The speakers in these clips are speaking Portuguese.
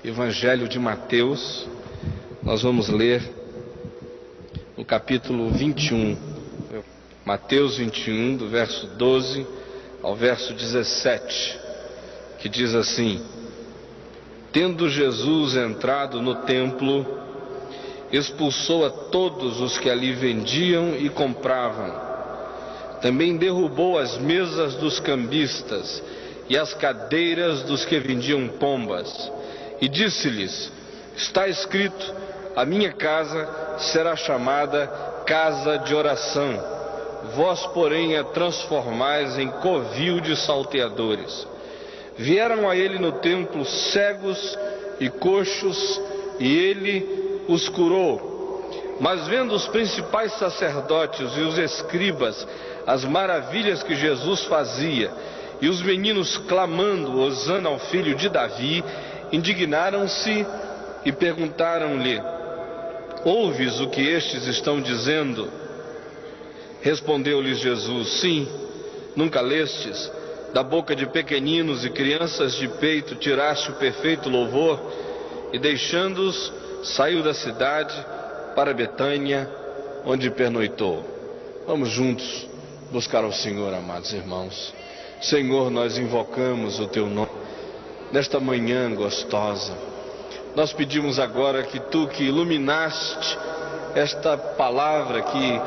Evangelho de Mateus. Nós vamos ler no capítulo 21, Mateus 21, do verso 12 ao verso 17, que diz assim: Tendo Jesus entrado no templo, expulsou a todos os que ali vendiam e compravam. Também derrubou as mesas dos cambistas e as cadeiras dos que vendiam pombas, e disse-lhes: Está escrito, a minha casa será chamada casa de oração, vós, porém, a transformais em covil de salteadores. Vieram a ele no templo cegos e coxos, e ele os curou. Mas vendo os principais sacerdotes e os escribas as maravilhas que Jesus fazia, e os meninos clamando hosana ao filho de Davi, indignaram-se e perguntaram-lhe: Ouves o que estes estão dizendo? Respondeu-lhes Jesus: Sim, nunca lestes? Da boca de pequeninos e crianças de peito tiraste o perfeito louvor. E deixando-os, saiu da cidade para Betânia, onde pernoitou. Vamos juntos buscar ao Senhor, amados irmãos. Senhor, nós invocamos o Teu nome nesta manhã gostosa. Nós pedimos agora que Tu, que iluminaste esta palavra, que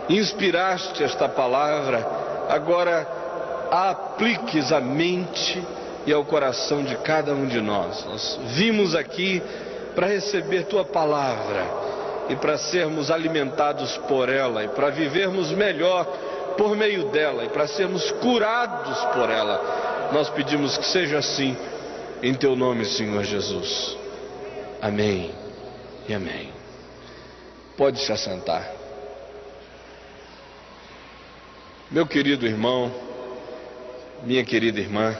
inspiraste esta palavra, agora a apliques à mente e ao coração de cada um de nós. Nós vimos aqui para receber Tua palavra e para sermos alimentados por ela e para vivermos melhor por meio dela e para sermos curados por ela. Nós pedimos que seja assim, em Teu nome, Senhor Jesus. Amém e amém. Pode se assentar. Meu querido irmão, minha querida irmã,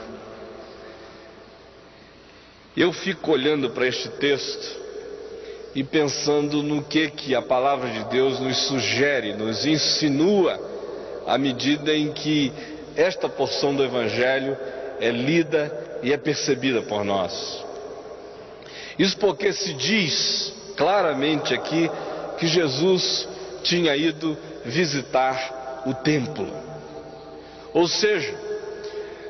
eu fico olhando para este texto e pensando no que a palavra de Deus nos sugere, nos insinua, à medida em que esta porção do Evangelho é lida e é percebida por nós. Isso porque se diz claramente aqui que Jesus tinha ido visitar o templo. Ou seja,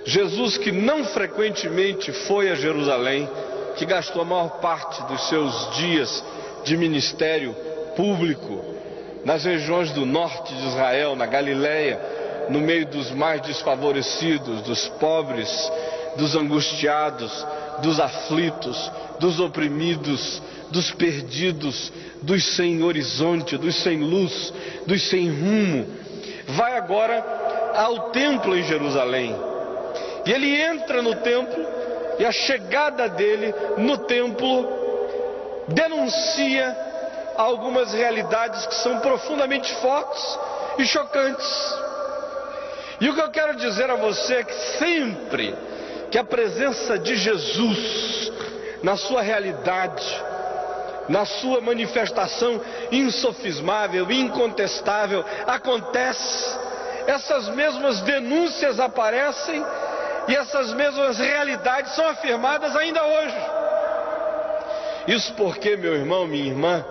Jesus, que não frequentemente foi a Jerusalém, que gastou a maior parte dos seus dias de ministério público nas regiões do norte de Israel, na Galileia, no meio dos mais desfavorecidos, dos pobres, dos angustiados, dos aflitos, dos oprimidos, dos perdidos, dos sem horizonte, dos sem luz, dos sem rumo, vai agora ao templo em Jerusalém. E ele entra no templo, e a chegada dele no templo denuncia algumas realidades que são profundamente fortes e chocantes. E o que eu quero dizer a você é que sempre que a presença de Jesus, na sua realidade, na sua manifestação insofismável, incontestável, acontece, essas mesmas denúncias aparecem e essas mesmas realidades são afirmadas ainda hoje. Isso porque, meu irmão, minha irmã,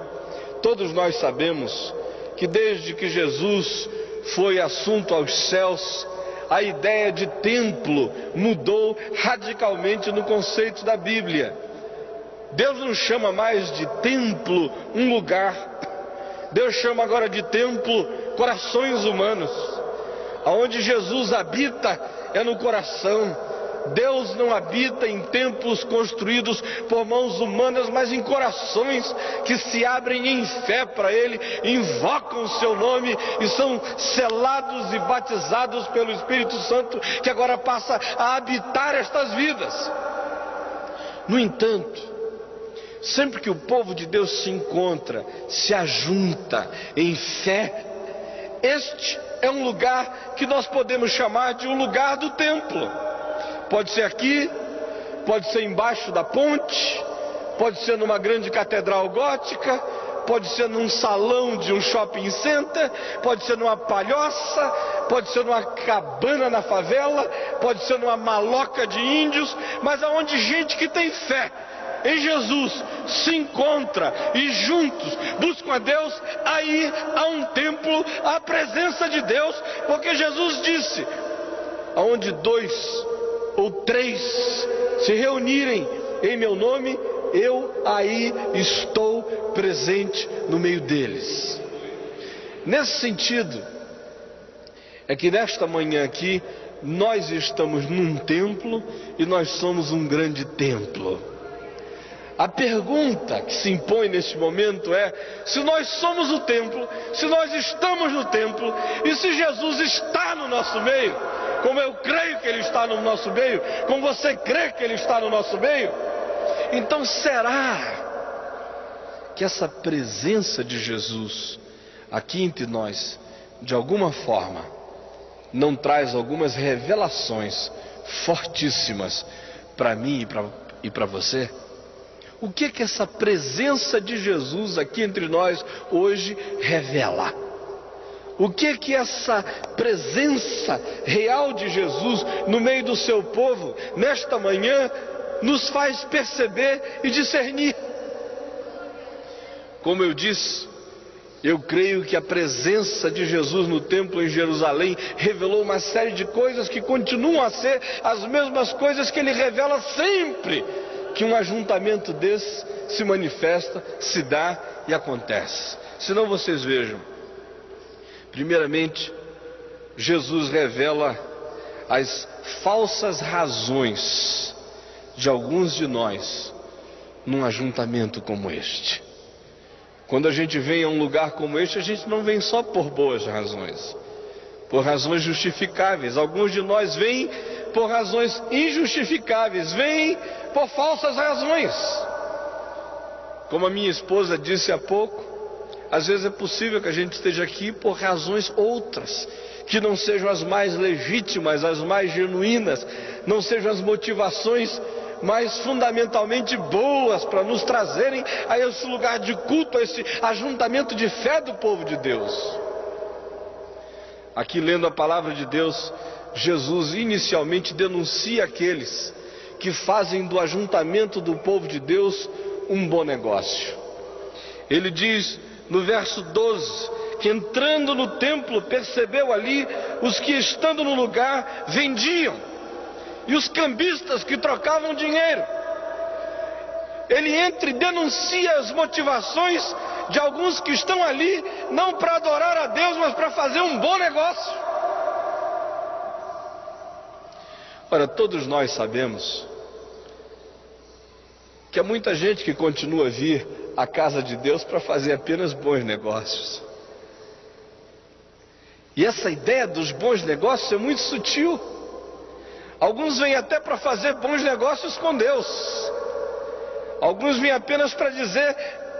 todos nós sabemos que desde que Jesus foi assunto aos céus, a ideia de templo mudou radicalmente no conceito da Bíblia. Deus não chama mais de templo um lugar. Deus chama agora de templo corações humanos. Aonde Jesus habita é no coração. Deus não habita em templos construídos por mãos humanas, mas em corações que se abrem em fé para Ele, invocam o Seu nome e são selados e batizados pelo Espírito Santo, que agora passa a habitar estas vidas. No entanto, sempre que o povo de Deus se encontra, se ajunta em fé, este é um lugar que nós podemos chamar de um lugar do templo. Pode ser aqui, pode ser embaixo da ponte, pode ser numa grande catedral gótica, pode ser num salão de um shopping center, pode ser numa palhoça, pode ser numa cabana na favela, pode ser numa maloca de índios, mas aonde gente que tem fé em Jesus se encontra e juntos buscam a Deus, aí há um templo, a presença de Deus, porque Jesus disse: aonde 2 ou 3 se reunirem em meu nome, eu aí estou presente no meio deles. Nesse sentido, é que nesta manhã aqui, nós estamos num templo e nós somos um grande templo. A pergunta que se impõe neste momento é: se nós somos o templo, se nós estamos no templo, e se Jesus está no nosso meio, como eu creio que Ele está no nosso meio, como você crê que Ele está no nosso meio, então será que essa presença de Jesus aqui entre nós, de alguma forma, não traz algumas revelações fortíssimas para mim e para você? O que que essa presença de Jesus aqui entre nós hoje revela? O que que essa presença real de Jesus no meio do seu povo, nesta manhã, nos faz perceber e discernir? Como eu disse, eu creio que a presença de Jesus no templo em Jerusalém revelou uma série de coisas que continuam a ser as mesmas coisas que Ele revela sempre que um ajuntamento desse se manifesta, se dá e acontece. Senão vocês vejam, primeiramente, Jesus revela as falsas razões de alguns de nós num ajuntamento como este. Quando a gente vem a um lugar como este, a gente não vem só por boas razões, por razões justificáveis. Alguns de nós vêm por razões injustificáveis, vêm por falsas razões. Como a minha esposa disse há pouco, às vezes é possível que a gente esteja aqui por razões outras, que não sejam as mais legítimas, as mais genuínas, não sejam as motivações mais fundamentalmente boas para nos trazerem a esse lugar de culto, a esse ajuntamento de fé do povo de Deus. Aqui, lendo a palavra de Deus, Jesus inicialmente denuncia aqueles que fazem do ajuntamento do povo de Deus um bom negócio. Ele diz no verso 12 que, entrando no templo, percebeu ali os que, estando no lugar, vendiam, e os cambistas que trocavam dinheiro. Ele entra e denuncia as motivações de alguns que estão ali, não para adorar a Deus, mas para fazer um bom negócio. Ora, todos nós sabemos que há muita gente que continua a vir à casa de Deus para fazer apenas bons negócios. E essa ideia dos bons negócios é muito sutil. Alguns vêm até para fazer bons negócios com Deus. Alguns vêm apenas para dizer: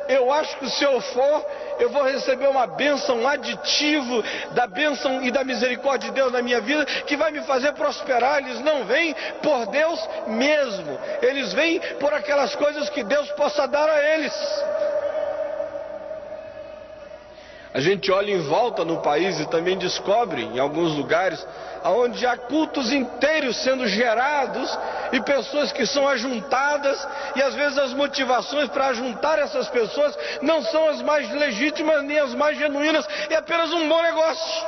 eu acho que se eu for, eu vou receber uma bênção, um aditivo da bênção e da misericórdia de Deus na minha vida, que vai me fazer prosperar. Eles não vêm por Deus mesmo, eles vêm por aquelas coisas que Deus possa dar a eles. A gente olha em volta no país e também descobre em alguns lugares onde há cultos inteiros sendo gerados e pessoas que são ajuntadas, e às vezes as motivações para ajuntar essas pessoas não são as mais legítimas nem as mais genuínas, é apenas um bom negócio.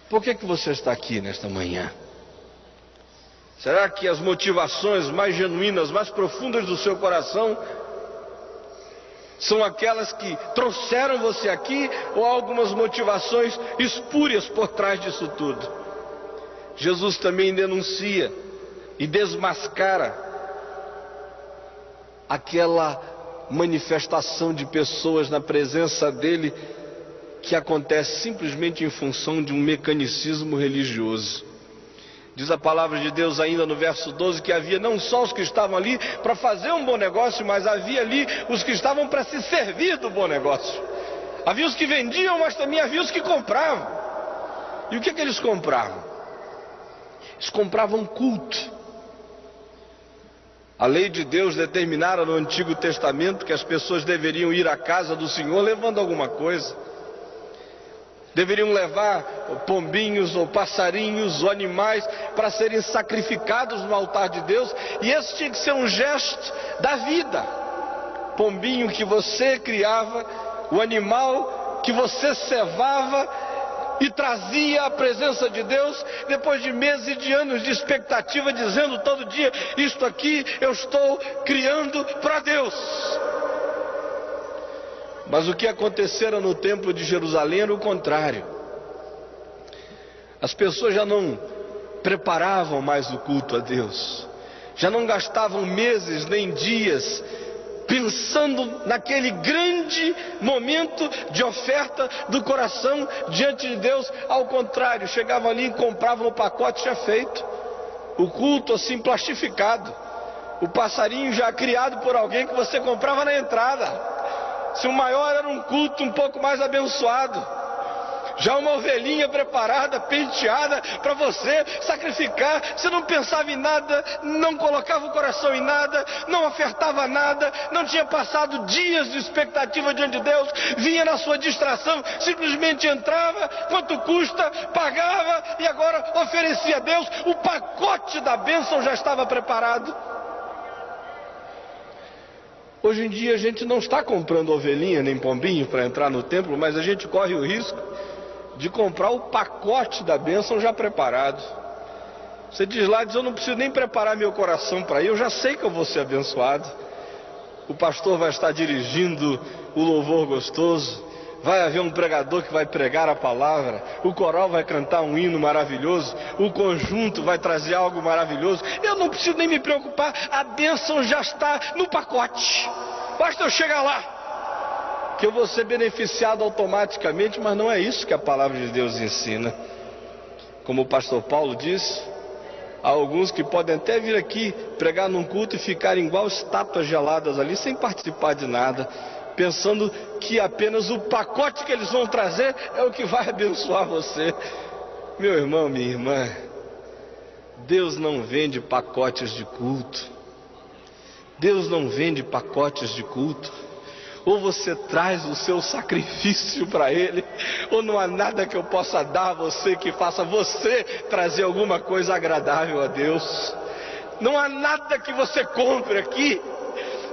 Por que você está aqui nesta manhã? Será que as motivações mais genuínas, mais profundas do seu coração são aquelas que trouxeram você aqui, ou há algumas motivações espúrias por trás disso tudo? Jesus também denuncia e desmascara aquela manifestação de pessoas na presença dele que acontece simplesmente em função de um mecanicismo religioso. Diz a palavra de Deus ainda no verso 12 que havia não só os que estavam ali para fazer um bom negócio, mas havia ali os que estavam para se servir do bom negócio. Havia os que vendiam, mas também havia os que compravam. E o que eles compravam? Eles compravam culto. A lei de Deus determinara no Antigo Testamento que as pessoas deveriam ir à casa do Senhor levando alguma coisa. Deveriam levar pombinhos ou passarinhos ou animais para serem sacrificados no altar de Deus, e esse tinha que ser um gesto da vida. Pombinho que você criava, o animal que você cevava e trazia à presença de Deus, depois de meses e de anos de expectativa, dizendo todo dia: isto aqui eu estou criando para Deus. Mas o que acontecera no templo de Jerusalém era o contrário. As pessoas já não preparavam mais o culto a Deus, já não gastavam meses nem dias pensando naquele grande momento de oferta do coração diante de Deus. Ao contrário, chegavam ali e compravam o pacote já feito, o culto assim plastificado, o passarinho já criado por alguém que você comprava na entrada. Se o maior era um culto um pouco mais abençoado, já uma ovelhinha preparada, penteada para você sacrificar. Você não pensava em nada, não colocava o coração em nada, não ofertava nada, não tinha passado dias de expectativa diante de Deus, vinha na sua distração, simplesmente entrava, quanto custa, pagava e agora oferecia a Deus. O pacote da bênção já estava preparado. Hoje em dia a gente não está comprando ovelhinha nem pombinho para entrar no templo, mas a gente corre o risco de comprar o pacote da bênção já preparado. Você diz lá, eu não preciso nem preparar meu coração para ir, eu já sei que eu vou ser abençoado. O pastor vai estar dirigindo o louvor gostoso, vai haver um pregador que vai pregar a palavra, o coral vai cantar um hino maravilhoso, o conjunto vai trazer algo maravilhoso. Eu não preciso nem me preocupar, a bênção já está no pacote. Basta eu chegar lá, que eu vou ser beneficiado automaticamente. Mas não é isso que a palavra de Deus ensina. Como o pastor Paulo disse, há alguns que podem até vir aqui pregar num culto e ficarem igual estátuas geladas ali, sem participar de nada, pensando que apenas o pacote que eles vão trazer é o que vai abençoar você. Meu irmão, minha irmã, Deus não vende pacotes de culto. Deus não vende pacotes de culto. Ou você traz o seu sacrifício para Ele, ou não há nada que eu possa dar a você que faça você trazer alguma coisa agradável a Deus. Não há nada que você compre aqui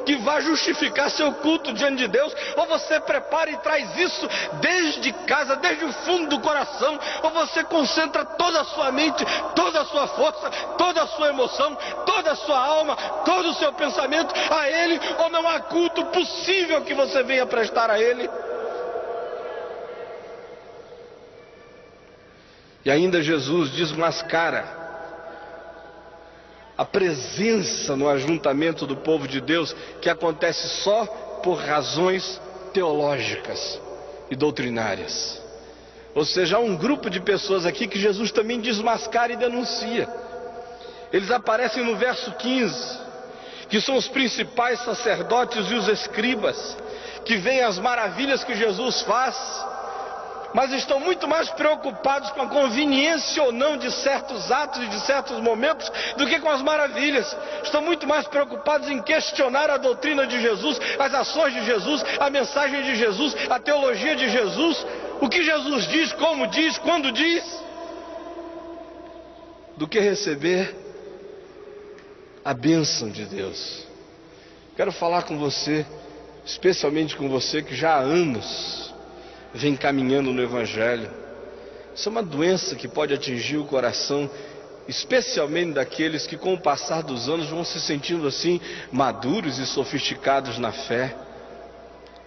que vai justificar seu culto diante de Deus. Ou você prepara e traz isso desde casa, desde o fundo do coração, ou você concentra toda a sua mente, toda a sua força, toda a sua emoção, toda a sua alma, todo o seu pensamento a Ele, ou não há culto possível que você venha prestar a Ele. E ainda Jesus desmascara a presença no ajuntamento do povo de Deus, que acontece só por razões teológicas e doutrinárias. Ou seja, há um grupo de pessoas aqui que Jesus também desmascara e denuncia. Eles aparecem no verso 15, que são os principais sacerdotes e os escribas, que veem as maravilhas que Jesus faz, mas estão muito mais preocupados com a conveniência ou não de certos atos e de certos momentos do que com as maravilhas. Estão muito mais preocupados em questionar a doutrina de Jesus, as ações de Jesus, a mensagem de Jesus, a teologia de Jesus, o que Jesus diz, como diz, quando diz, do que receber a bênção de Deus. Quero falar com você, especialmente com você que já há anos vem caminhando no Evangelho. Isso é uma doença que pode atingir o coração, especialmente daqueles que com o passar dos anos vão se sentindo assim maduros e sofisticados na fé.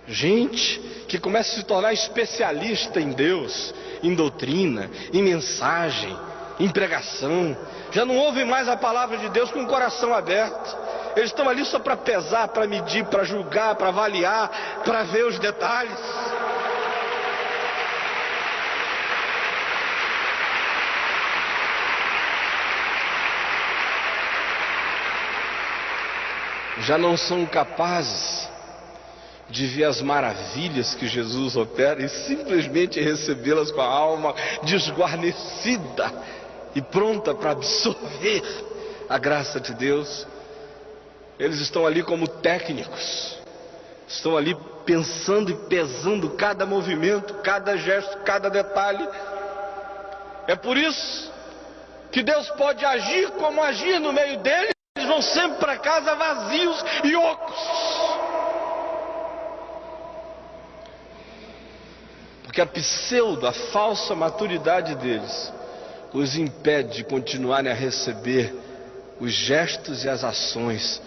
Gente que começa a se tornar especialista em Deus, em doutrina, em mensagem, em pregação. Já não ouvem mais a palavra de Deus com o coração aberto. Eles estão ali só para pesar, para medir, para julgar, para avaliar, para ver os detalhes. Já não são capazes de ver as maravilhas que Jesus opera e simplesmente recebê-las com a alma desguarnecida e pronta para absorver a graça de Deus. Eles estão ali como técnicos, estão ali pensando e pesando cada movimento, cada gesto, cada detalhe. É por isso que Deus pode agir como agir no meio deles. Eles vão sempre para casa vazios e ocos. Porque a falsa maturidade deles os impede de continuarem a receber os gestos e as ações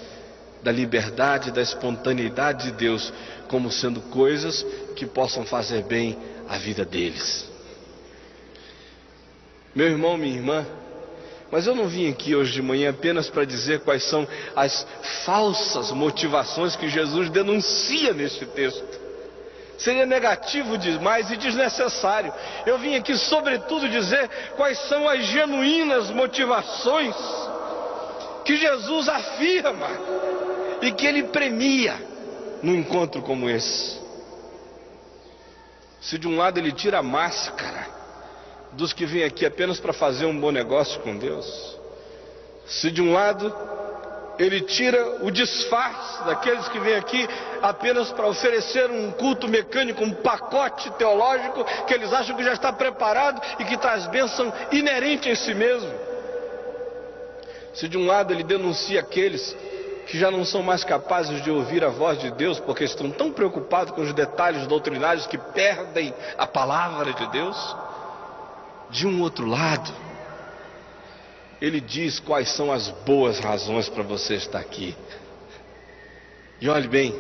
da liberdade, da espontaneidade de Deus, como sendo coisas que possam fazer bem à vida deles. Meu irmão, minha irmã, mas eu não vim aqui hoje de manhã apenas para dizer quais são as falsas motivações que Jesus denuncia neste texto. Seria negativo demais e desnecessário. Eu vim aqui sobretudo dizer quais são as genuínas motivações que Jesus afirma e que Ele premia num encontro como esse. Se de um lado Ele tira a máscara dos que vêm aqui apenas para fazer um bom negócio com Deus, se de um lado Ele tira o disfarce daqueles que vêm aqui apenas para oferecer um culto mecânico, um pacote teológico que eles acham que já está preparado e que traz bênção inerente em si mesmo. Se de um lado Ele denuncia aqueles que já não são mais capazes de ouvir a voz de Deus porque estão tão preocupados com os detalhes doutrinários que perdem a palavra de Deus, de um outro lado Ele diz quais são as boas razões para você estar aqui. E olhe bem,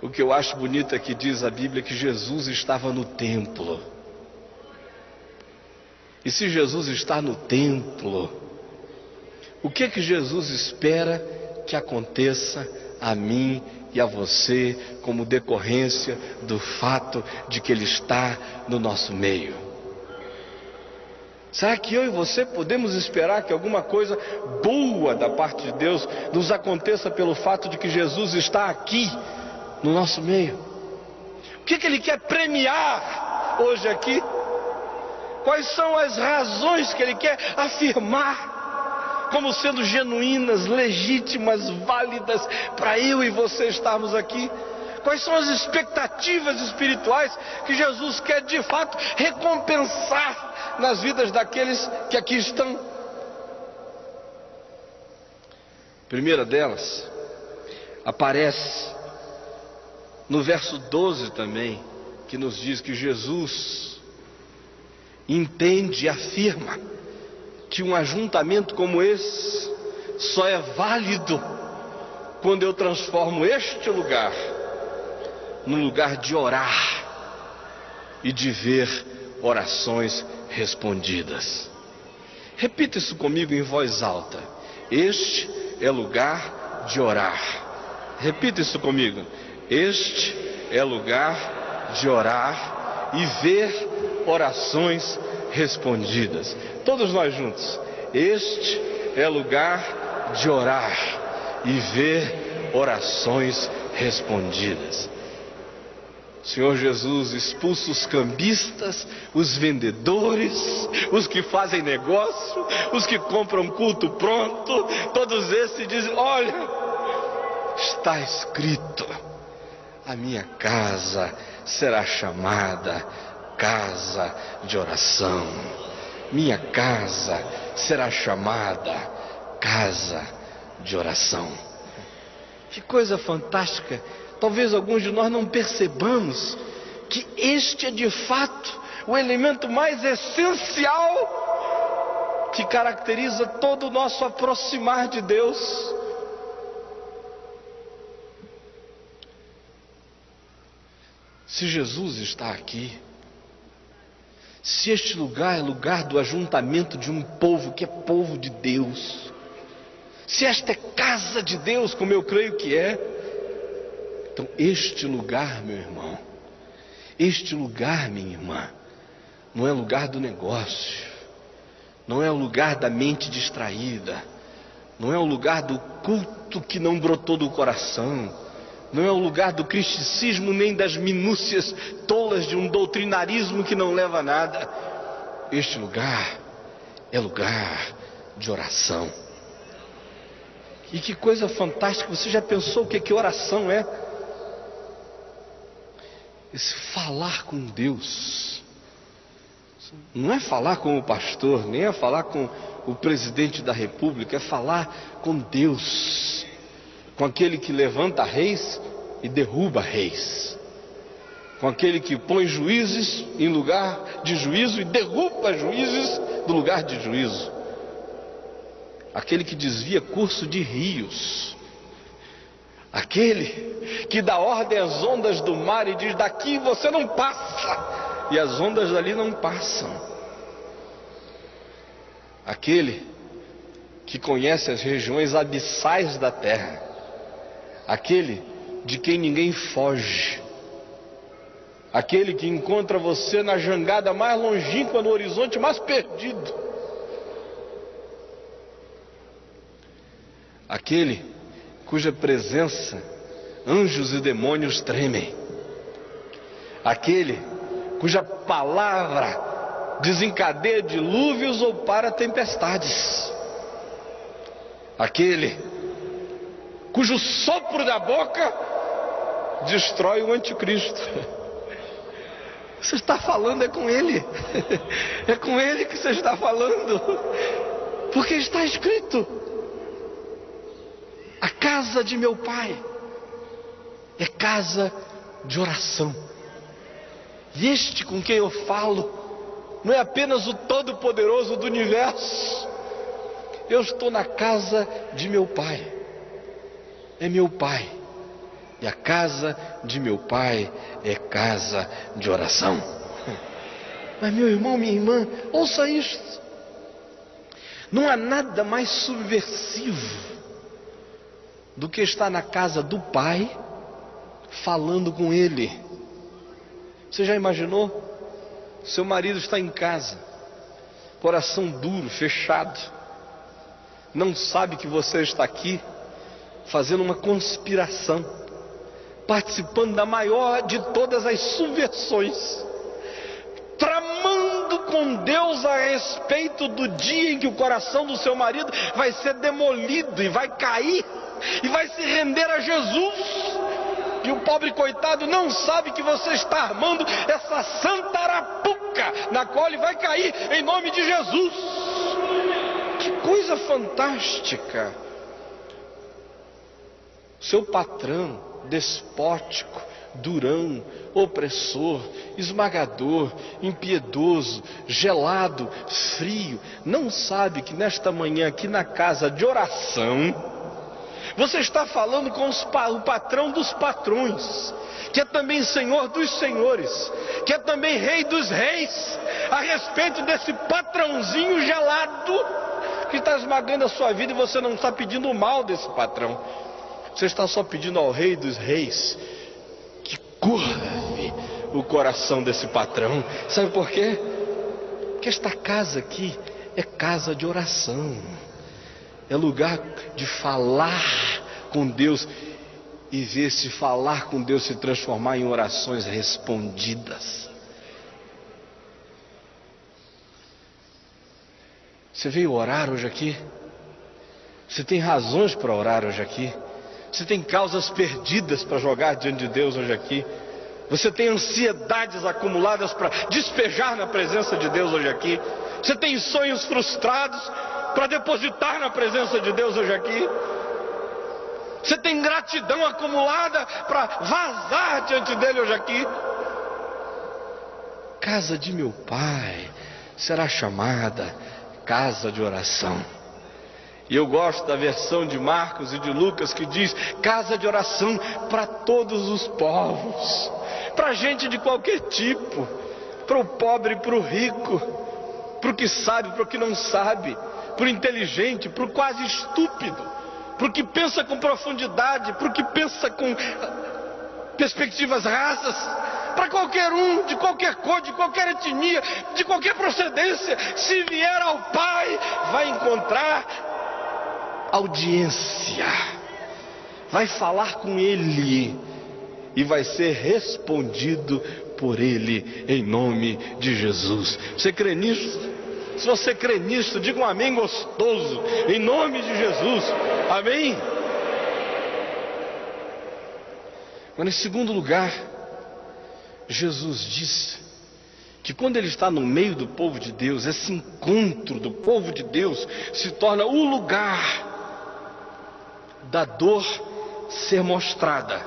o que eu acho bonito é que diz a Bíblia que Jesus estava no templo. E se Jesus está no templo, o que Jesus espera que aconteça a mim e a você como decorrência do fato de que Ele está no nosso meio? Será que eu e você podemos esperar que alguma coisa boa da parte de Deus nos aconteça pelo fato de que Jesus está aqui no nosso meio? O que Ele quer premiar hoje aqui? Quais são as razões que Ele quer afirmar como sendo genuínas, legítimas, válidas para eu e você estarmos aqui? Quais são as expectativas espirituais que Jesus quer de fato recompensar nas vidas daqueles que aqui estão? A primeira delas aparece no verso 12 também, que nos diz que Jesus entende e afirma que um ajuntamento como esse só é válido quando eu transformo este lugar num lugar de orar e de ver orações respondidas. Repita isso comigo em voz alta: este é lugar de orar. Repita isso comigo: este é lugar de orar e ver orações respondidas. Todos nós juntos: este é lugar de orar e ver orações respondidas. Senhor Jesus expulsa os cambistas, os vendedores, os que fazem negócio, os que compram culto pronto. Todos esses dizem: olha, está escrito, a minha casa será chamada casa de oração. Minha casa será chamada casa de oração. Que coisa fantástica! Talvez alguns de nós não percebamos que este é de fato o elemento mais essencial que caracteriza todo o nosso aproximar de Deus. Se Jesus está aqui, se este lugar é lugar do ajuntamento de um povo que é povo de Deus, se esta é casa de Deus, como eu creio que é, então este lugar, meu irmão, este lugar, minha irmã, não é lugar do negócio, não é o lugar da mente distraída, não é o lugar do culto que não brotou do coração, não é o lugar do cristicismo nem das minúcias tolas de um doutrinarismo que não leva a nada. Este lugar é lugar de oração. E que coisa fantástica! Você já pensou o que oração é? esse falar com Deus, não é falar com o pastor, nem é falar com o presidente da república, é falar com Deus, com aquele que levanta reis e derruba reis, com aquele que põe juízes em lugar de juízo e derruba juízes do lugar de juízo, aquele que desvia curso de rios, aquele que dá ordem às ondas do mar e diz: daqui você não passa, e as ondas dali não passam, aquele que conhece as regiões abissais da terra, aquele de quem ninguém foge, aquele que encontra você na jangada mais longínqua, no horizonte mais perdido, aquele cuja presença anjos e demônios tremem, aquele cuja palavra desencadeia dilúvios ou para tempestades, aquele cujo sopro da boca destrói o anticristo. Você está falando é com ele, é com ele que você está falando, porque está escrito: a casa de meu pai é casa de oração. E este com quem eu falo não é apenas o Todo-Poderoso do universo. Eu estou na casa de meu pai. É meu pai. E a casa de meu pai é casa de oração. Mas meu irmão, minha irmã, ouça isto. Não há nada mais subversivo do que estar na casa do pai falando com ele. Você já imaginou? Seu marido está em casa, coração duro, fechado, não sabe que você está aqui fazendo uma conspiração, participando da maior de todas as subversões, tramando com Deus a respeito do dia em que o coração do seu marido vai ser demolido e vai cair e vai se render a Jesus. E o pobre coitado não sabe que você está armando essa santa arapuca na qual ele vai cair em nome de Jesus. Que coisa fantástica! Seu patrão despótico, durão, opressor, esmagador, impiedoso, gelado, frio, não sabe que nesta manhã aqui na casa de oração você está falando com o patrão dos patrões, que é também Senhor dos senhores, que é também Rei dos reis, a respeito desse patrãozinho gelado que está esmagando a sua vida, e você não está pedindo o mal desse patrão, você está só pedindo ao Rei dos reis que curve o coração desse patrão. Sabe por quê? Porque esta casa aqui é casa de oração, é lugar de falar com Deus e ver se falar com Deus se transformar em orações respondidas. Você veio orar hoje aqui? Você tem razões para orar hoje aqui? Você tem causas perdidas para jogar diante de Deus hoje aqui? Você tem ansiedades acumuladas para despejar na presença de Deus hoje aqui? Você tem sonhos frustrados para depositar na presença de Deus hoje aqui? Você tem gratidão acumulada para vazar diante dele hoje aqui? Casa de meu pai será chamada casa de oração. E eu gosto da versão de Marcos e de Lucas que diz: casa de oração para todos os povos, para gente de qualquer tipo, para o pobre e para o rico, para o que sabe, para o que não sabe, para o inteligente, para o quase estúpido, para o que pensa com profundidade, para o que pensa com perspectivas rasas, para qualquer um, de qualquer cor, de qualquer etnia, de qualquer procedência. Se vier ao Pai, vai encontrar audiência, vai falar com Ele e vai ser respondido por Ele em nome de Jesus. Você crê nisso? Se você crê nisso, diga um amém gostoso, em nome de Jesus, amém? Mas em segundo lugar, Jesus disse que quando Ele está no meio do povo de Deus, esse encontro do povo de Deus se torna o lugar da dor ser mostrada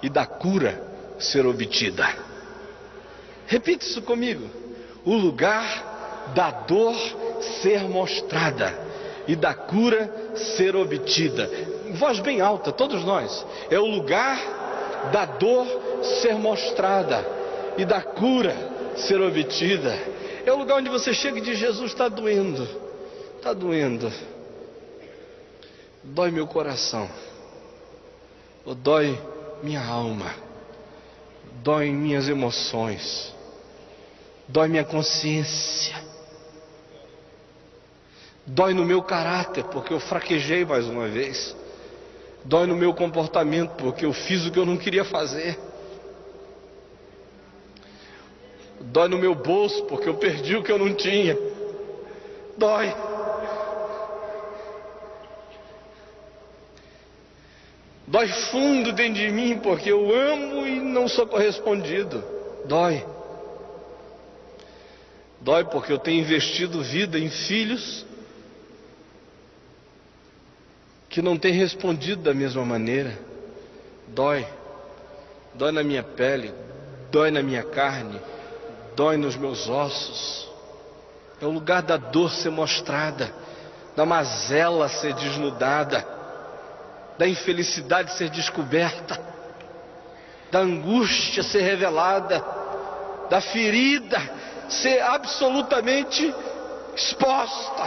e da cura ser obtida. Repita isso comigo: o lugar da dor ser mostrada e da cura ser obtida. Em voz bem alta, todos nós. É o lugar da dor ser mostrada e da cura ser obtida. É o lugar onde você chega e diz: Jesus, está doendo, está doendo. Dói meu coração, ou dói minha alma, dói minhas emoções, dói minha consciência, dói no meu caráter, porque eu fraquejei mais uma vez, dói no meu comportamento, porque eu fiz o que eu não queria fazer, dói no meu bolso, porque eu perdi o que eu não tinha, dói. Dói fundo dentro de mim, porque eu amo e não sou correspondido. Dói. Dói porque eu tenho investido vida em filhos que não têm respondido da mesma maneira. Dói. Dói na minha pele, dói na minha carne, dói nos meus ossos. É o lugar da dor ser mostrada, da mazela ser desnudada, da infelicidade ser descoberta, da angústia ser revelada, da ferida ser absolutamente exposta.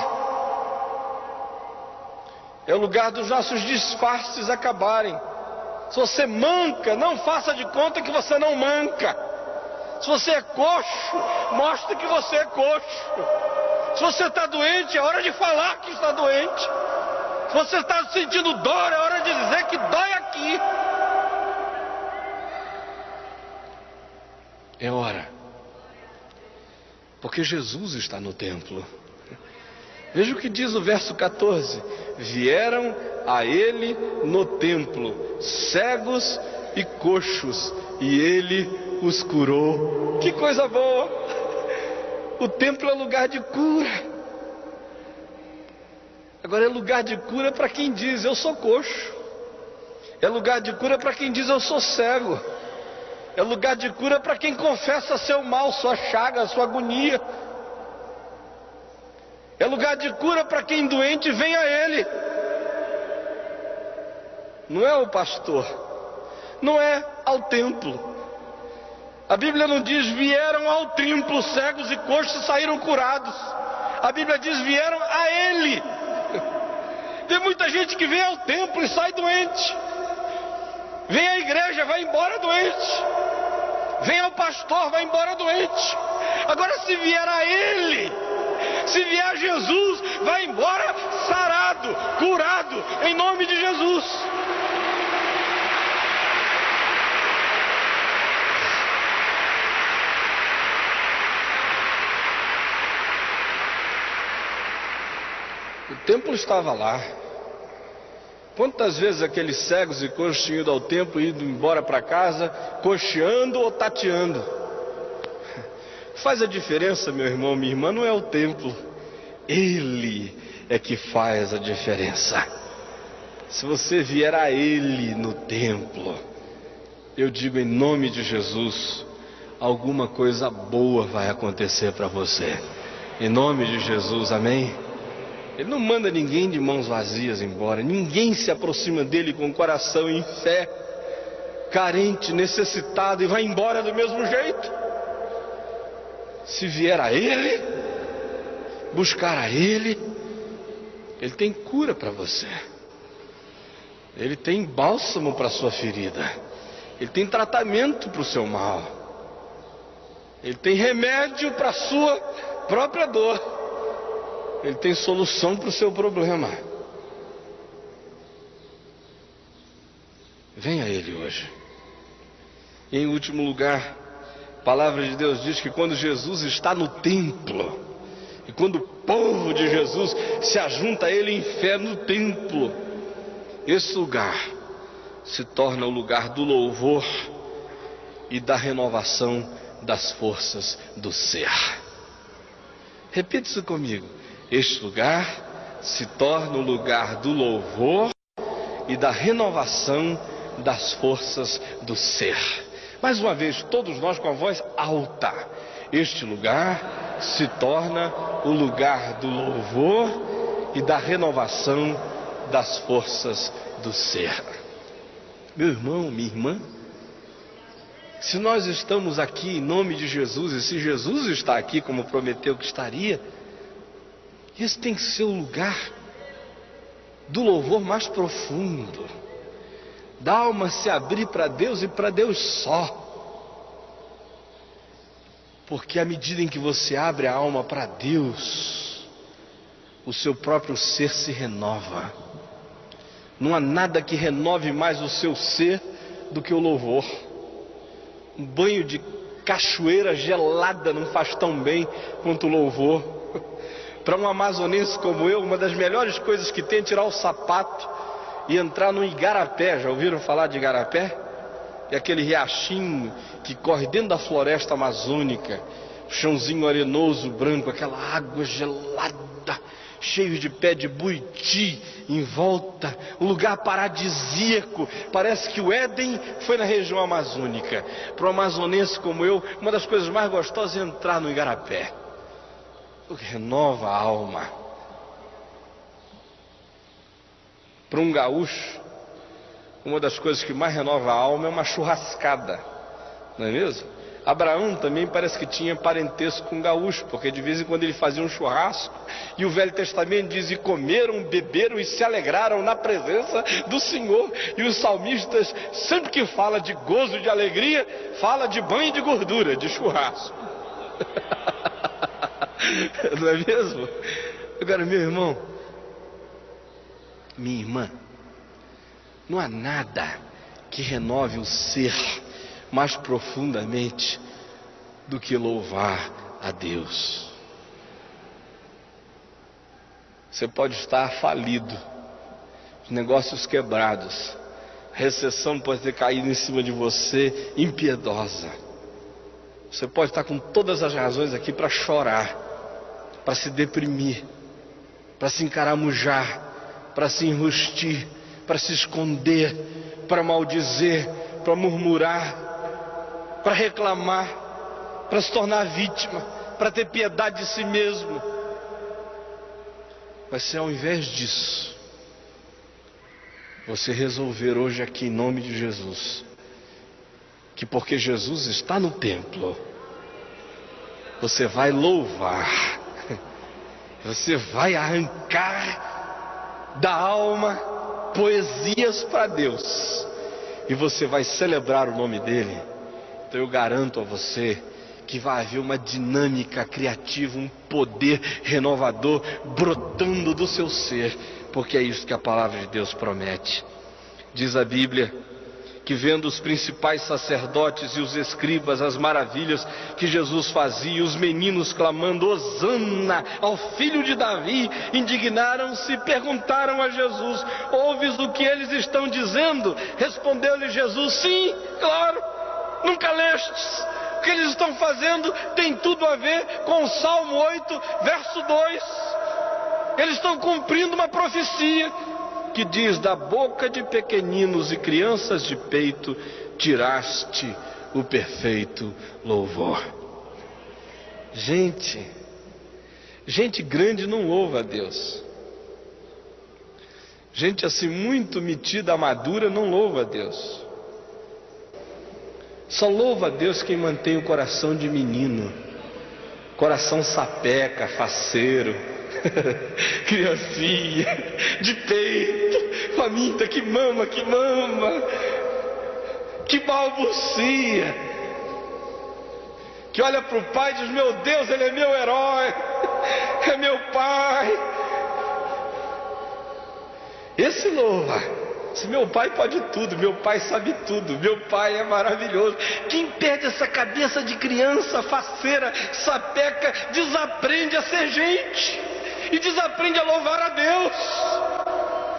É o lugar dos nossos disfarces acabarem. Se você manca, não faça de conta que você não manca. Se você é coxo, mostre que você é coxo. Se você está doente, é hora de falar que está doente. Se você está sentindo dor, é hora de dizer que dói aqui. É hora. Porque Jesus está no templo. Veja o que diz o verso 14. Vieram a ele no templo cegos e coxos, e ele os curou. Que coisa boa! O templo é lugar de cura. Agora, é lugar de cura para quem diz: eu sou coxo. É lugar de cura para quem diz: eu sou cego. É lugar de cura para quem confessa seu mal, sua chaga, sua agonia. É lugar de cura para quem doente vem a Ele. Não é o pastor, não é ao templo. A Bíblia não diz: vieram ao templo cegos e coxos e saíram curados. A Bíblia diz: vieram a Ele. Tem muita gente que vem ao templo e sai doente. Vem à igreja, vai embora doente. Vem ao pastor, vai embora doente. Agora, se vier a Ele, se vier a Jesus, vai embora sarado, curado, em nome de Jesus. O templo estava lá. Quantas vezes aqueles cegos e coxos tinham ido ao templo e ido embora para casa, coxeando ou tateando? Faz a diferença, meu irmão, minha irmã, não é o templo. Ele é que faz a diferença. Se você vier a Ele no templo, eu digo em nome de Jesus, alguma coisa boa vai acontecer para você. Em nome de Jesus, amém? Ele não manda ninguém de mãos vazias embora. Ninguém se aproxima dele com o coração em fé, carente, necessitado, e vai embora do mesmo jeito. Se vier a Ele, buscar a Ele, Ele tem cura para você. Ele tem bálsamo para a sua ferida. Ele tem tratamento para o seu mal. Ele tem remédio para a sua própria dor. Ele tem solução para o seu problema. Venha a Ele hoje. E em último lugar, a palavra de Deus diz que quando Jesus está no templo, e quando o povo de Jesus se ajunta a Ele em fé no templo, esse lugar se torna o lugar do louvor e da renovação das forças do ser. Repita isso comigo. Este lugar se torna o lugar do louvor e da renovação das forças do ser. Mais uma vez, todos nós com a voz alta. Este lugar se torna o lugar do louvor e da renovação das forças do ser. Meu irmão, minha irmã, se nós estamos aqui em nome de Jesus, e se Jesus está aqui como prometeu que estaria, esse tem que ser o lugar do louvor mais profundo, da alma se abrir para Deus e para Deus só. Porque à medida em que você abre a alma para Deus, o seu próprio ser se renova. Não há nada que renove mais o seu ser do que o louvor. Um banho de cachoeira gelada não faz tão bem quanto o louvor. Para um amazonense como eu, uma das melhores coisas que tem é tirar o sapato e entrar no igarapé. Já ouviram falar de igarapé? É aquele riachinho que corre dentro da floresta amazônica, chãozinho arenoso, branco, aquela água gelada, cheio de pé de buiti em volta, um lugar paradisíaco. Parece que o Éden foi na região amazônica. Para um amazonense como eu, uma das coisas mais gostosas é entrar no igarapé, porque renova a alma. Para um gaúcho, uma das coisas que mais renova a alma é uma churrascada, não é mesmo? Abraão também parece que tinha parentesco com gaúcho, porque de vez em quando ele fazia um churrasco, e o Velho Testamento diz: e comeram, beberam e se alegraram na presença do Senhor. E os salmistas, sempre que fala de gozo e de alegria, fala de banho de gordura, de churrasco. Não é mesmo? Agora, meu irmão, minha irmã, não há nada que renove o ser mais profundamente do que louvar a Deus. Você pode estar falido, negócios quebrados, recessão pode ter caído em cima de você, impiedosa. Você pode estar com todas as razões aqui para chorar, para se deprimir, para se encaramujar, para se enrustir, para se esconder, para maldizer, para murmurar, para reclamar, para se tornar vítima, para ter piedade de si mesmo. Mas se ao invés disso, você resolver hoje aqui em nome de Jesus, que porque Jesus está no templo, você vai louvar, você vai arrancar da alma poesias para Deus, e você vai celebrar o nome dele. Então eu garanto a você que vai haver uma dinâmica criativa, um poder renovador brotando do seu ser, porque é isso que a palavra de Deus promete. Diz a Bíblia que, vendo os principais sacerdotes e os escribas as maravilhas que Jesus fazia, os meninos clamando Hosana ao filho de Davi, indignaram-se e perguntaram a Jesus: ouves o que eles estão dizendo? Respondeu-lhe Jesus: sim, claro, nunca lestes? O que eles estão fazendo tem tudo a ver com o Salmo 8, verso 2. Eles estão cumprindo uma profecia que diz: da boca de pequeninos e crianças de peito tiraste o perfeito louvor. Gente grande não louva a Deus. Gente assim muito metida, madura, não louva a Deus. Só louva a Deus quem mantém o coração de menino, coração sapeca, faceiro, criancinha, de peito, faminta, que mama, que balbucia, que olha para o pai e diz: meu Deus, ele é meu herói, é meu pai. Esse louva. Se meu pai pode tudo, meu pai sabe tudo, meu pai é maravilhoso. Quem perde essa cabeça de criança faceira, sapeca, desaprende a ser gente e desaprende a louvar a Deus.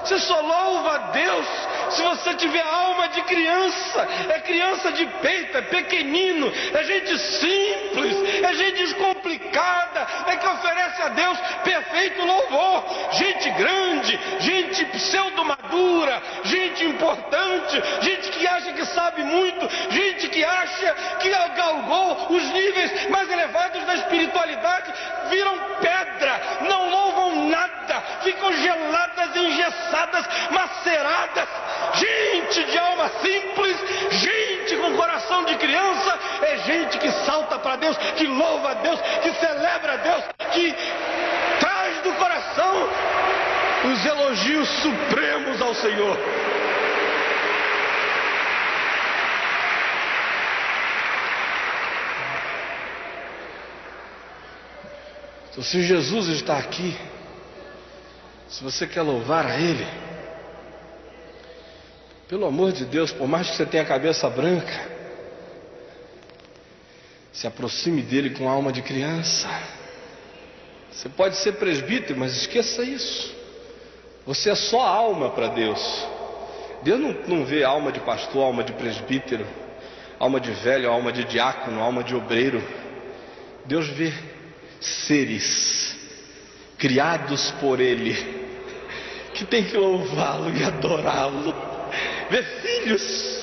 Você só louva a Deus se você tiver alma de criança. É criança de peito, é pequenino, é gente simples, é gente descomplicada, é que oferece a Deus perfeito louvor. Gente grande, gente pseudo-madura, gente importante, gente que acha que sabe muito, gente que acha que galgou os níveis mais elevados da espiritualidade, viram pedra, não louvam nada, ficam geladas, engessadas, maceradas. Gente de alma simples, gente com coração de criança, é gente que salta para Deus, que louva a Deus, que celebra a Deus, que traz do coração os elogios supremos ao Senhor. Então, se Jesus está aqui, se você quer louvar a Ele, pelo amor de Deus, por mais que você tenha a cabeça branca, se aproxime dele com alma de criança. Você pode ser presbítero, mas esqueça isso. Você é só alma para Deus. Deus não vê alma de pastor, alma de presbítero, alma de velho, alma de diácono, alma de obreiro. Deus vê seres criados por Ele, que tem que louvá-lo e adorá-lo. Vê filhos.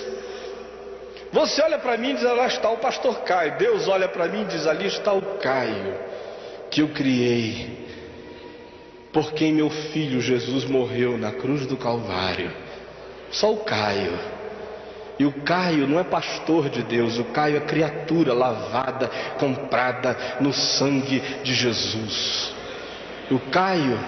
Você olha para mim e diz: lá está o pastor Caio. Deus olha para mim e diz: ali está o Caio que eu criei, por quem meu filho Jesus morreu na cruz do Calvário. Só o Caio. E o Caio não é pastor de Deus, o Caio é criatura lavada, comprada no sangue de Jesus. O Caio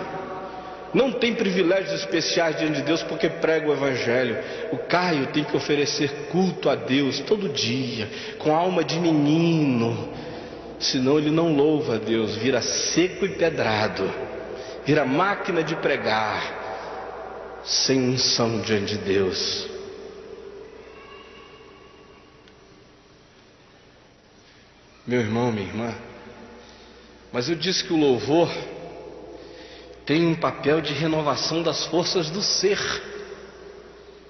não tem privilégios especiais diante de Deus porque prega o Evangelho. O Caio tem que oferecer culto a Deus todo dia, com alma de menino. Senão ele não louva a Deus, vira seco e pedrado, vira máquina de pregar, sem unção diante de Deus. Meu irmão, minha irmã, mas eu disse que o louvor tem um papel de renovação das forças do ser.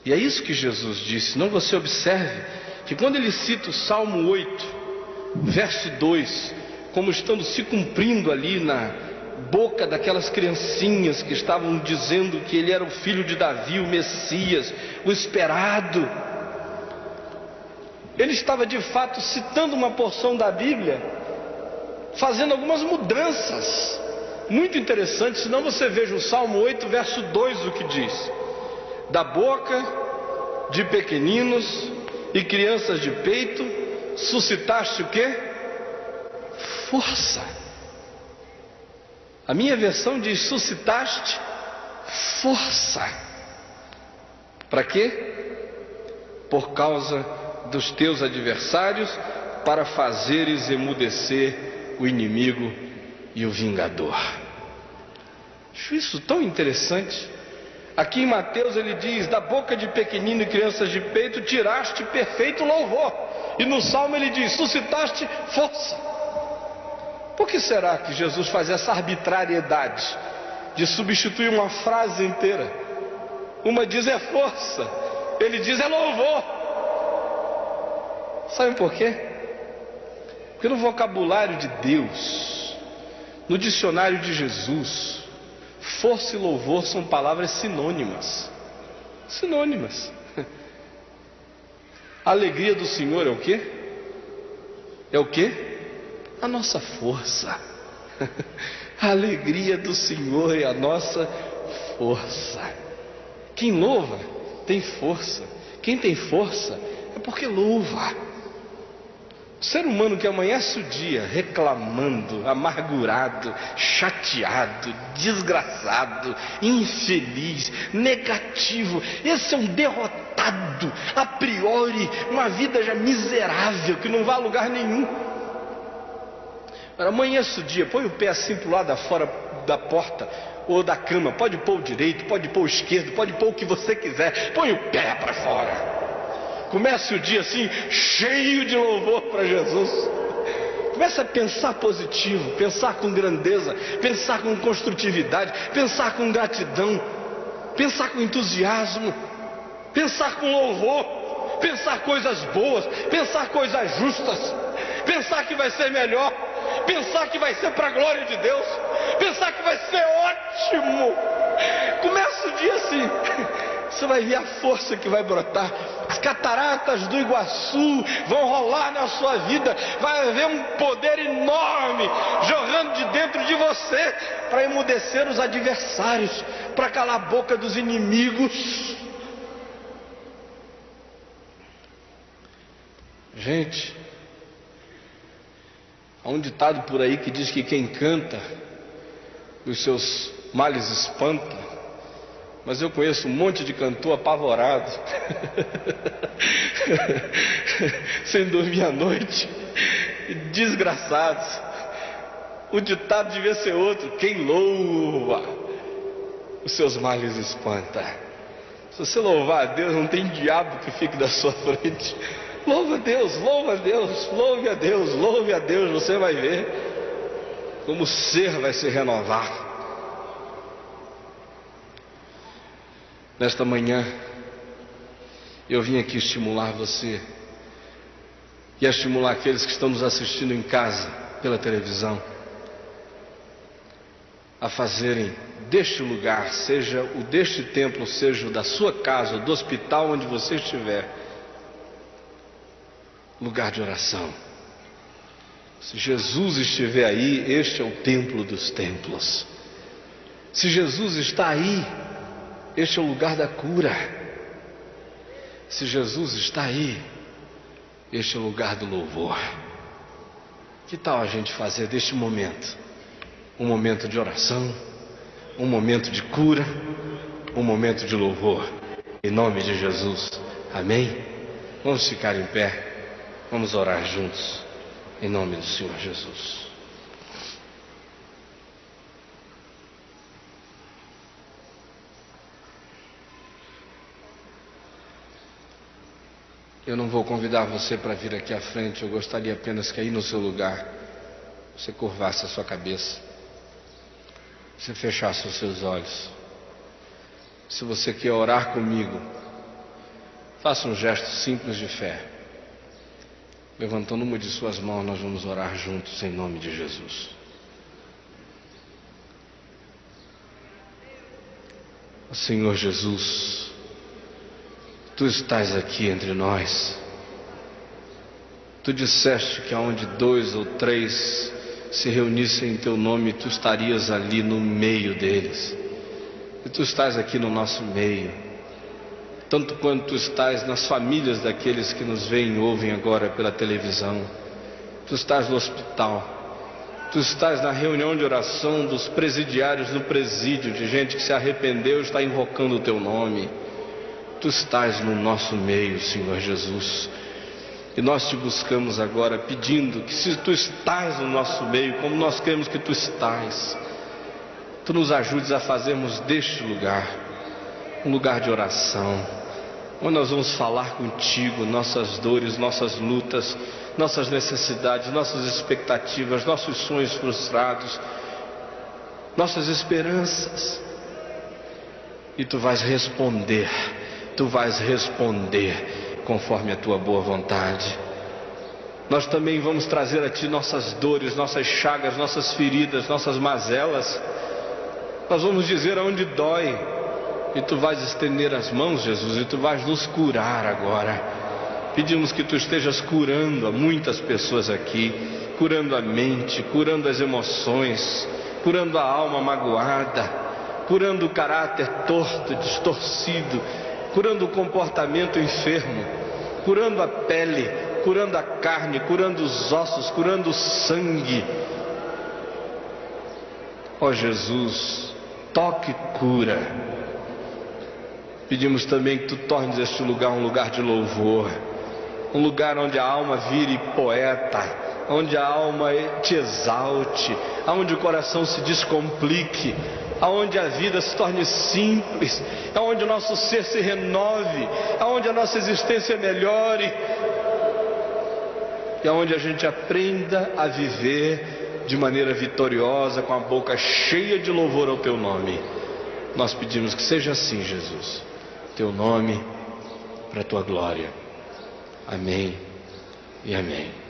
E é isso que Jesus disse. Não, você observe que quando ele cita o Salmo 8, verso 2, como estando se cumprindo ali na boca daquelas criancinhas que estavam dizendo que ele era o filho de Davi, o Messias, o esperado, ele estava de fato citando uma porção da Bíblia, fazendo algumas mudanças muito interessantes. Senão você veja o Salmo 8, verso 2, o que diz: da boca de pequeninos e crianças de peito suscitaste o quê? Força. A minha versão diz: suscitaste força. Para quê? Por causa dos teus adversários, para fazeres emudecer o inimigo e o vingador. Acho isso tão interessante. Aqui em Mateus ele diz: da boca de pequenino e crianças de peito tiraste perfeito louvor. E no Salmo ele diz: suscitaste força. Por que será que Jesus faz essa arbitrariedade de substituir uma frase inteira? Uma diz é força, ele diz é louvor. Sabe por quê? Porque no vocabulário de Deus, no dicionário de Jesus, força e louvor são palavras sinônimas. Sinônimas. A alegria do Senhor é o quê? É o quê? A nossa força. A alegria do Senhor é a nossa força. Quem louva tem força. Quem tem força é porque louva. O ser humano que amanhece o dia reclamando, amargurado, chateado, desgraçado, infeliz, negativo, esse é um derrotado, a priori, uma vida já miserável, que não vai a lugar nenhum. Amanhece o dia, põe o pé assim para o lado da fora da porta ou da cama, pode pôr o direito, pode pôr o esquerdo, pode pôr o que você quiser, põe o pé para fora. Comece o dia assim, cheio de louvor para Jesus. Comece a pensar positivo, pensar com grandeza, pensar com construtividade, pensar com gratidão. pensar com entusiasmo, pensar com louvor, pensar coisas boas, pensar coisas justas, pensar que vai ser melhor, pensar que vai ser para a glória de Deus, pensar que vai ser ótimo. Começa o dia assim, você vai ver a força que vai brotar. As cataratas do Iguaçu vão rolar na sua vida, vai haver um poder enorme jorrando de dentro de você para emudecer os adversários, para calar a boca dos inimigos. Gente, há um ditado por aí que diz que quem canta, os seus males espanta. Mas eu conheço um monte de cantor apavorado, sem dormir à noite, desgraçados. O ditado devia ser outro: quem louva, os seus males espanta. Se você louvar a Deus, não tem diabo que fique da sua frente. Louva a Deus, louva a Deus, louve a Deus, louve a Deus. Você vai ver como o ser vai se renovar. Nesta manhã, eu vim aqui estimular você e estimular aqueles que estão nos assistindo em casa, pela televisão, a fazerem deste lugar, seja o deste templo, seja o da sua casa, ou do hospital onde você estiver, lugar de oração. Se Jesus estiver aí, este é o templo dos templos. Se Jesus está aí, este é o lugar da cura. Se Jesus está aí, este é o lugar do louvor. Que tal a gente fazer deste momento um momento de oração, um momento de cura, um momento de louvor, em nome de Jesus, amém? Vamos ficar em pé, vamos orar juntos, em nome do Senhor Jesus. Eu não vou convidar você para vir aqui à frente, eu gostaria apenas que aí no seu lugar, você curvasse a sua cabeça, você fechasse os seus olhos. Se você quer orar comigo, faça um gesto simples de fé. Levantando uma de suas mãos, nós vamos orar juntos em nome de Jesus. Senhor Jesus, Tu estás aqui entre nós. Tu disseste que aonde 2 ou 3 se reunissem em Teu nome, Tu estarias ali no meio deles. E Tu estás aqui no nosso meio, tanto quanto Tu estás nas famílias daqueles que nos veem e ouvem agora pela televisão. Tu estás no hospital, Tu estás na reunião de oração dos presidiários no presídio, de gente que se arrependeu e está invocando o Teu nome. Tu estás no nosso meio, Senhor Jesus, e nós Te buscamos agora pedindo que, se Tu estás no nosso meio, como nós queremos que Tu estás, Tu nos ajudes a fazermos deste lugar um lugar de oração, onde nós vamos falar Contigo nossas dores, nossas lutas, nossas necessidades, nossas expectativas, nossos sonhos frustrados, nossas esperanças, e Tu vais responder conforme a Tua boa vontade. Nós também vamos trazer a Ti nossas dores, nossas chagas, nossas feridas, nossas mazelas. Nós vamos dizer aonde dói, e Tu vais estender as mãos, Jesus, e Tu vais nos curar agora. Pedimos que Tu estejas curando a muitas pessoas aqui, curando a mente, curando as emoções, curando a alma magoada, curando o caráter torto, distorcido, curando o comportamento enfermo, curando a pele, curando a carne, curando os ossos, curando o sangue. Ó Jesus, toque e cura. Pedimos também que Tu tornes este lugar um lugar de louvor, um lugar onde a alma vire poeta, onde a alma Te exalte, onde o coração se descomplique, aonde a vida se torne simples, aonde o nosso ser se renove, aonde a nossa existência melhore, e aonde a gente aprenda a viver de maneira vitoriosa, com a boca cheia de louvor ao Teu nome. nós pedimos que seja assim, Jesus. Teu nome, para a tua glória. Amém e amém.